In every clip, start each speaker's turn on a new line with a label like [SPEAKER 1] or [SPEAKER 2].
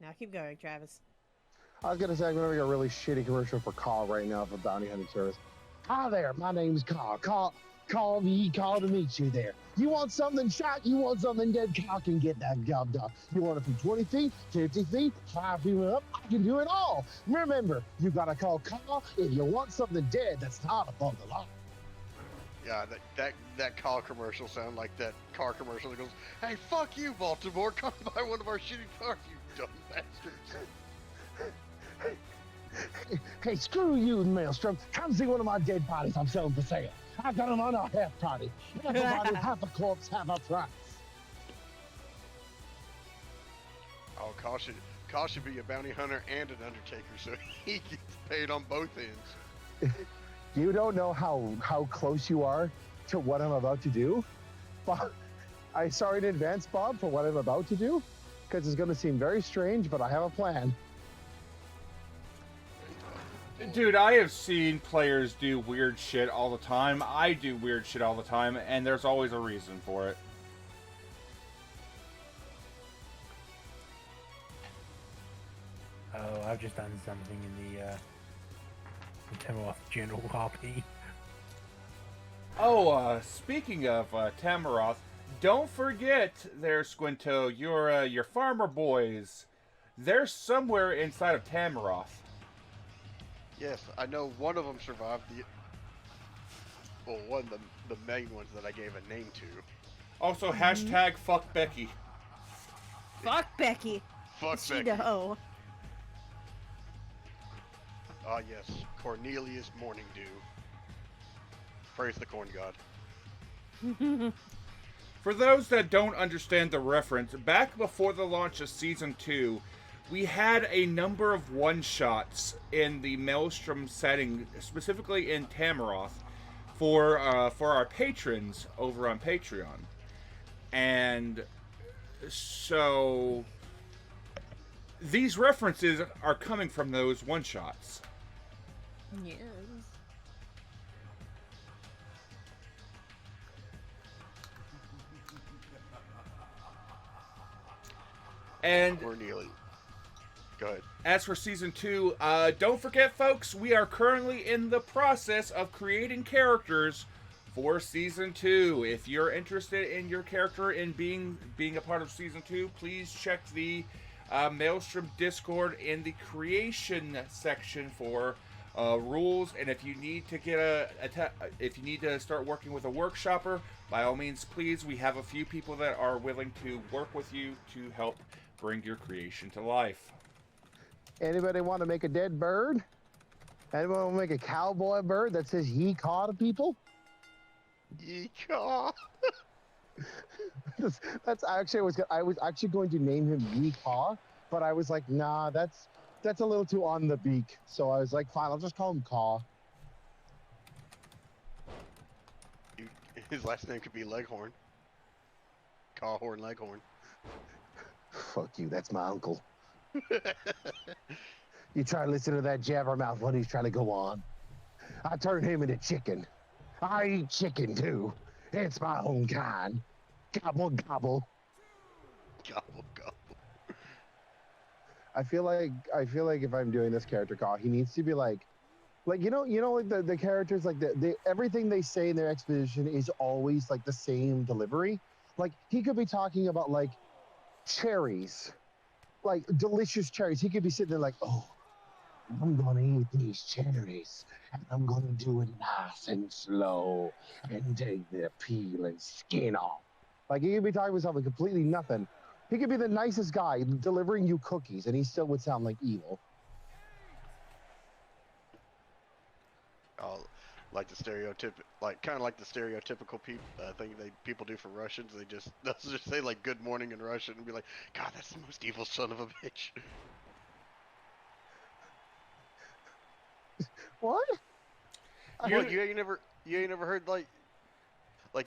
[SPEAKER 1] Now keep going, Travis.
[SPEAKER 2] I was gonna say I'm gonna make a really shitty commercial for Call right now for bounty hunting service. Hi there, my name's Call. Call me, call to meet you there. You want something shot? You want something dead? Call can get that job done. You want it from 20 feet, 50 feet, 5 feet up? I can do it all. Remember, you gotta call Call if you want something dead that's not above the law.
[SPEAKER 3] Yeah, that car commercial sound like that car commercial that goes, "Hey, fuck you, Baltimore! Come buy one of our shitty cars, you dumb bastards!"
[SPEAKER 2] Hey, screw you, Maelstrom. Come see one of my dead bodies I'm selling for sale. I got them on a half party. Half a body, half a corpse, half a price.
[SPEAKER 3] Oh, Carl should be a bounty hunter and an undertaker, so he gets paid on both ends.
[SPEAKER 2] You don't know how close you are to what I'm about to do. Bob, I sorry in advance, Bob, for what I'm about to do, because it's going to seem very strange, but I have a plan.
[SPEAKER 4] Dude, I have seen players do weird shit all the time. I do weird shit all the time, and there's always a reason for it.
[SPEAKER 5] Oh, I've just done something in the Tamaroth General RP.
[SPEAKER 4] Oh, speaking of Tamaroth, don't forget there, Squinto, your farmer boys. They're somewhere inside of Tamaroth.
[SPEAKER 3] Yes, I know one of them survived one of the main ones that I gave a name to.
[SPEAKER 4] Also, hashtag fuck Becky.
[SPEAKER 1] Fuck Becky.
[SPEAKER 3] Fuck
[SPEAKER 1] She
[SPEAKER 3] Becky.
[SPEAKER 1] know.
[SPEAKER 3] Ah, yes, Cornelius Morningdew. Praise the corn god.
[SPEAKER 4] For those that don't understand the reference, back before the launch of Season 2, we had a number of one-shots in the Maelstrom setting, specifically in Tamaroth, for our patrons over on Patreon. And so these references are coming from those one-shots.
[SPEAKER 1] Yes.
[SPEAKER 4] And
[SPEAKER 3] Cornelius. Go ahead.
[SPEAKER 4] as for Season 2, don't forget, folks, we are currently in the process of creating characters for Season 2. If you're interested in your character in being a part of Season 2, please check the Maelstrom Discord in the creation section for rules. And if you need to get if you need to start working with a workshopper, by all means, please. We have a few people that are willing to work with you to help bring your creation to life.
[SPEAKER 2] Anybody want to make a dead bird? Anyone want to make a cowboy bird that says "Yee-caw" to people?
[SPEAKER 3] Yeehaw!
[SPEAKER 2] That's actually I was actually going to name him Yee-caw, but I was like, nah, that's a little too on the beak. So I was like, fine, I'll just call him Caw.
[SPEAKER 3] His last name could be Leghorn. Cawhorn Leghorn.
[SPEAKER 2] Fuck you, that's my uncle. You try to listen to that jabbermouth when he's trying to go on. I turn him into chicken. I eat chicken too. It's my own kind. Gobble gobble.
[SPEAKER 3] Gobble gobble.
[SPEAKER 2] I feel like if I'm doing this character call, he needs to be like like the characters like the everything they say in their exposition is always like the same delivery. Like he could be talking about like cherries, like delicious cherries. He could be sitting there like, oh, I'm gonna eat these cherries and I'm gonna do it nice and slow and take the peel and skin off. Like he could be talking about something completely nothing. He could be the nicest guy delivering you cookies and he still would sound like evil.
[SPEAKER 3] Oh, like the kind of like the stereotypical thing people do for Russians. They'll just say like "Good morning" in Russian and be like, "God, that's the most evil son of a bitch."
[SPEAKER 2] What?
[SPEAKER 3] You ain't never heard like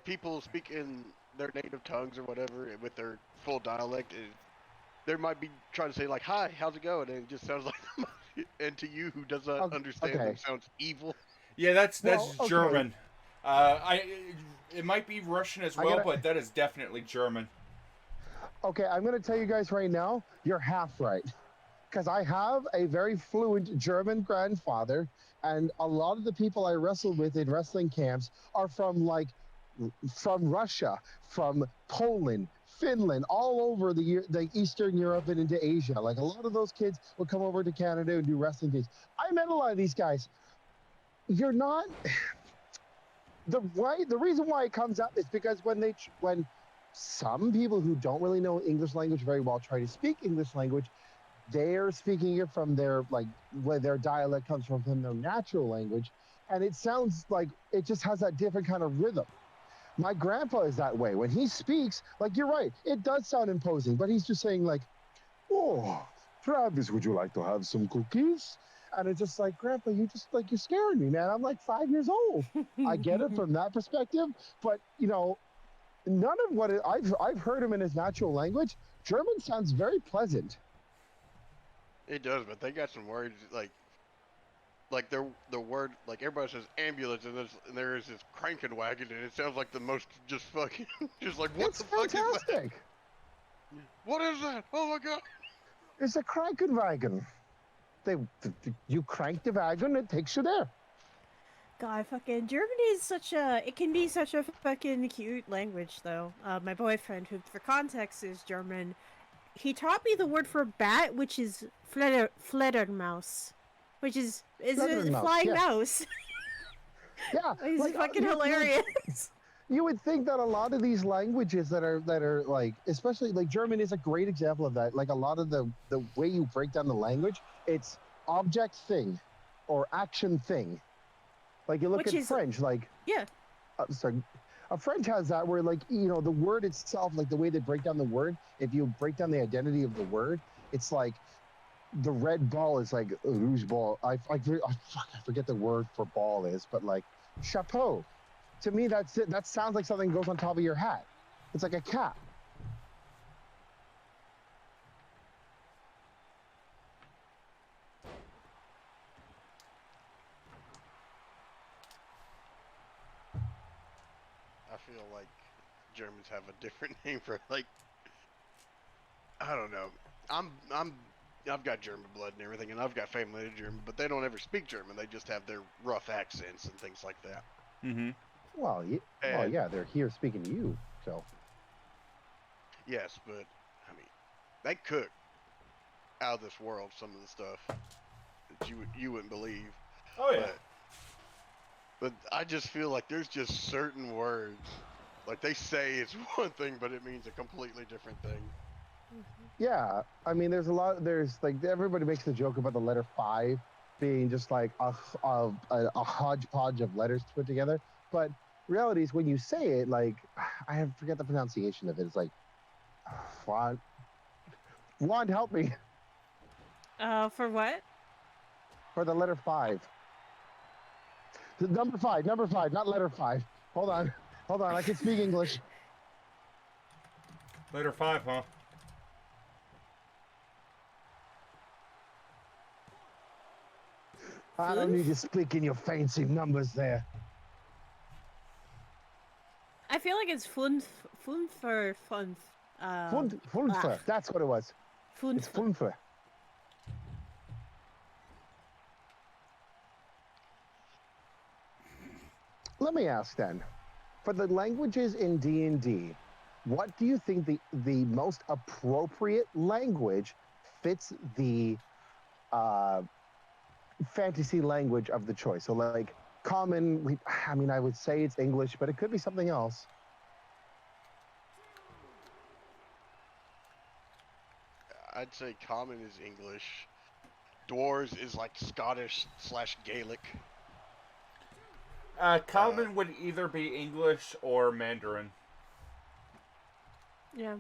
[SPEAKER 3] people speak in their native tongues or whatever with their full dialect. They might be trying to say like, "Hi, how's it going?" and it just sounds like, and to you who does not understand them, sounds evil.
[SPEAKER 4] Yeah, that's
[SPEAKER 2] okay.
[SPEAKER 4] German. It might be Russian as well, but that is definitely German.
[SPEAKER 2] Okay, I'm gonna tell you guys right now, you're half right. because I have a very fluent German grandfather, and a lot of the people I wrestled with in wrestling camps are from Russia, from Poland, Finland, all over the Eastern Europe and into Asia. Like a lot of those kids would come over to Canada and do wrestling gigs. I met a lot of these guys. You're not the reason why it comes up is because when some people who don't really know English language very well try to speak English language, they're speaking it from their where their dialect comes from their natural language, and it sounds like it just has that different kind of rhythm. My grandpa is that way. When he speaks, like you're right, it does sound imposing, but he's just saying like, "Oh, Travis, would you like to have some cookies?" And it's just like, Grandpa, you're scaring me, man. I'm like 5 years old. I get it from that perspective, but none of what I've heard him in his natural language. German sounds very pleasant.
[SPEAKER 3] It does, but they got some words like the word, like everybody says ambulance, and there is this Krankenwagen, and it sounds like the most just fucking just like what
[SPEAKER 2] It's
[SPEAKER 3] the fuck is that?
[SPEAKER 2] fantastic.
[SPEAKER 3] What is that? Oh my god!
[SPEAKER 2] It's a Krankenwagen. You crank the wagon, it takes you there.
[SPEAKER 1] God, fucking Germany is it can be such a fucking cute language, though. My boyfriend, who for context is German, he taught me the word for bat, which is Fledermaus, which is a
[SPEAKER 2] Fledermaus,
[SPEAKER 1] flying
[SPEAKER 2] yeah.
[SPEAKER 1] mouse.
[SPEAKER 2] Yeah,
[SPEAKER 1] It's fucking hilarious.
[SPEAKER 2] You would think that a lot of these languages that are like, especially like German is a great example of that. Like a lot of the way you break down the language, it's object thing or action thing. Like you look
[SPEAKER 1] Which
[SPEAKER 2] at
[SPEAKER 1] is-
[SPEAKER 2] French, like
[SPEAKER 1] Yeah.
[SPEAKER 2] sorry, French has that where like the word itself, like the way they break down the word. If you break down the identity of the word, it's like the red ball is like rouge ball. I forget the word for ball is, but like chapeau. To me, that's it. That sounds like something goes on top of your hat. It's like a cap.
[SPEAKER 3] I feel like Germans have a different name for like, I don't know. I've got German blood and everything, and I've got family in German, but they don't ever speak German. They just have their rough accents and things like that.
[SPEAKER 4] Mm-hmm.
[SPEAKER 2] Well, yeah, they're here speaking to you, so.
[SPEAKER 3] Yes, but I mean, they cook out of this world some of the stuff that you wouldn't believe.
[SPEAKER 4] Oh yeah.
[SPEAKER 3] But I just feel like there's just certain words, like they say it's one thing, but it means a completely different thing.
[SPEAKER 2] Yeah, I mean, there's like everybody makes the joke about the letter 5 being just like a hodgepodge of letters put together. But reality is when you say it, like I forget the pronunciation of it. It's like Wand, help me
[SPEAKER 1] For what?
[SPEAKER 2] for the letter 5. The number 5, not letter 5. Hold on, I can speak English.
[SPEAKER 4] Letter 5, huh?
[SPEAKER 2] I don't need to speak in your fancy numbers there.
[SPEAKER 1] I feel like it's funf.
[SPEAKER 2] Funfer, that's what it was. It's Funfer. Let me ask then, for the languages in D&D, what do you think the most appropriate language fits the fantasy language of the choice? So like common, I mean, I would say it's English, but it could be something else.
[SPEAKER 3] I'd say common is English. Dwarves is like Scottish/Gaelic.
[SPEAKER 4] Common would either be English or Mandarin.
[SPEAKER 1] Yeah.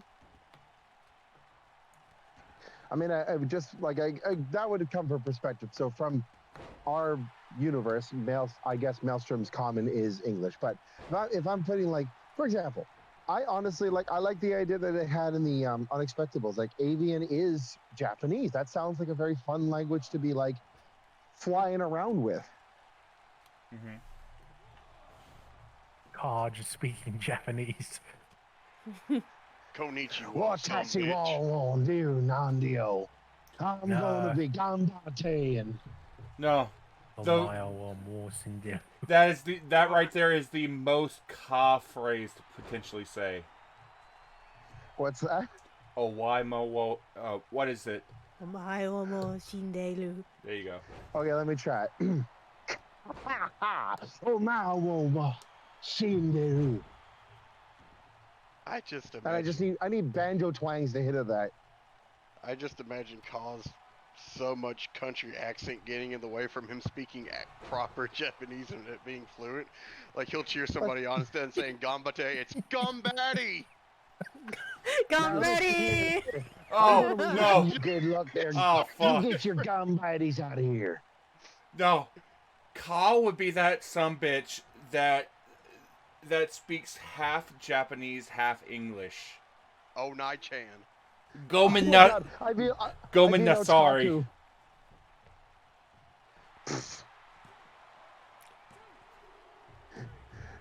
[SPEAKER 2] I mean, I would just like that would come from perspective. So from our universe, I guess Maelstrom's common is English. But if I'm putting like, for example, I honestly I like the idea that they had in the Unexpectables. Like avian is Japanese. That sounds like a very fun language to be like flying around with.
[SPEAKER 4] Mm-hmm.
[SPEAKER 5] Oh, just speaking Japanese.
[SPEAKER 3] Konnichiwa.
[SPEAKER 2] Watashi wa do nandio. I'm
[SPEAKER 5] No.
[SPEAKER 2] gonna be Gambate.
[SPEAKER 4] No,
[SPEAKER 5] A
[SPEAKER 4] So-
[SPEAKER 5] mile or more Cindy.
[SPEAKER 4] that right there is the most Ka phrase to potentially say.
[SPEAKER 2] What's that?
[SPEAKER 4] Oh, why mo wo? What is it?
[SPEAKER 1] Omae shindelu.
[SPEAKER 4] There you go.
[SPEAKER 2] Okay, let me try it. Oh my woman, Shindu.
[SPEAKER 3] I just
[SPEAKER 2] And I
[SPEAKER 3] imagine.
[SPEAKER 2] need banjo twangs to hit of that.
[SPEAKER 3] I just imagine Ka's so much country accent getting in the way from him speaking proper Japanese and it being fluent. Like he'll cheer somebody on instead of saying Gambate, it's Gambati.
[SPEAKER 1] Gambari!
[SPEAKER 4] Oh no!
[SPEAKER 2] Good luck there.
[SPEAKER 4] Oh fuck!
[SPEAKER 2] You get your gumbites out of here.
[SPEAKER 4] No, Ka would be that sumbitch that speaks half Japanese, half English.
[SPEAKER 3] Oh, Nai-chan.
[SPEAKER 4] Gomen
[SPEAKER 2] Oh my
[SPEAKER 4] na
[SPEAKER 2] God,
[SPEAKER 4] Gomen
[SPEAKER 2] I feel
[SPEAKER 4] Nasari.
[SPEAKER 2] otaku.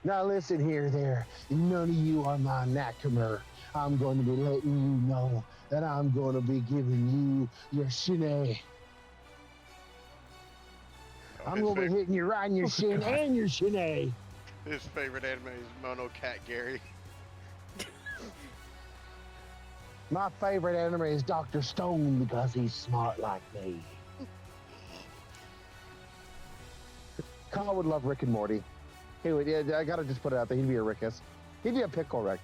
[SPEAKER 2] Now listen here, there. None of you are my Nakamura. I'm going to be letting you know that I'm going to be giving you your shine.
[SPEAKER 3] Oh,
[SPEAKER 2] I'm going to be hitting you right in your shin and your shine.
[SPEAKER 3] his favorite anime is Mono Cat Gary.
[SPEAKER 2] My favorite anime is Dr. Stone because he's smart like me. Kyle would love Rick and Morty. He would. Yeah, I gotta just put it out there. He'd be a Rickus. He'd be a pickle Rick.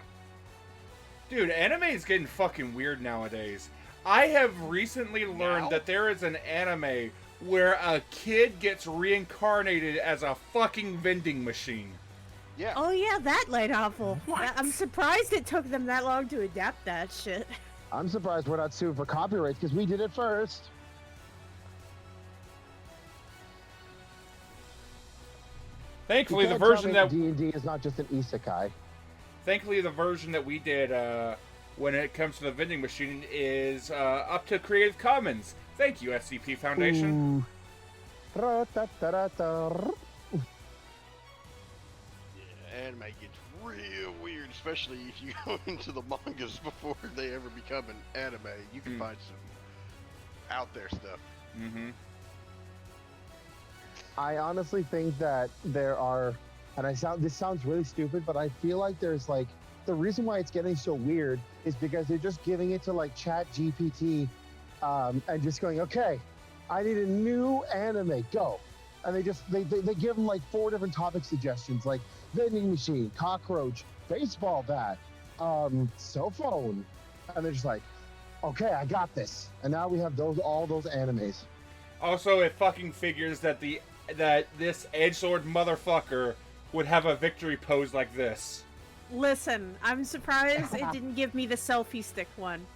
[SPEAKER 4] Dude, anime is getting fucking weird nowadays. I have recently learned
[SPEAKER 3] Now?
[SPEAKER 4] that there is an anime where a kid gets reincarnated as a fucking vending machine.
[SPEAKER 3] Yeah.
[SPEAKER 1] Oh yeah, that light novel.
[SPEAKER 5] What?
[SPEAKER 1] I'm surprised it took them that long to adapt that shit.
[SPEAKER 2] I'm surprised we're not sued for copyright because we did it first.
[SPEAKER 4] Thankfully, the version that
[SPEAKER 2] D&D is not just an isekai.
[SPEAKER 4] we did when it comes to the vending machine is up to Creative Commons. Thank you, SCP Foundation.
[SPEAKER 2] Ooh. Ra-ta-ta-ra-ta.
[SPEAKER 3] Anime gets real weird, especially if you go into the mangas before they ever become an anime. You can find some out there stuff.
[SPEAKER 4] Mm-hmm.
[SPEAKER 2] I honestly think that there are, and this sounds really stupid, but I feel like there's like, the reason why it's getting so weird is because they're just giving it to like Chat GPT and just going, okay, I need a new anime, go. And they give them like 4 different topic suggestions, like vending machine, cockroach, baseball bat, cell phone. And they're just like, okay, I got this. And now we have all those animes.
[SPEAKER 4] Also, it fucking figures that this edgelord motherfucker would have a victory pose like this.
[SPEAKER 1] Listen, I'm surprised it didn't give me the selfie stick one.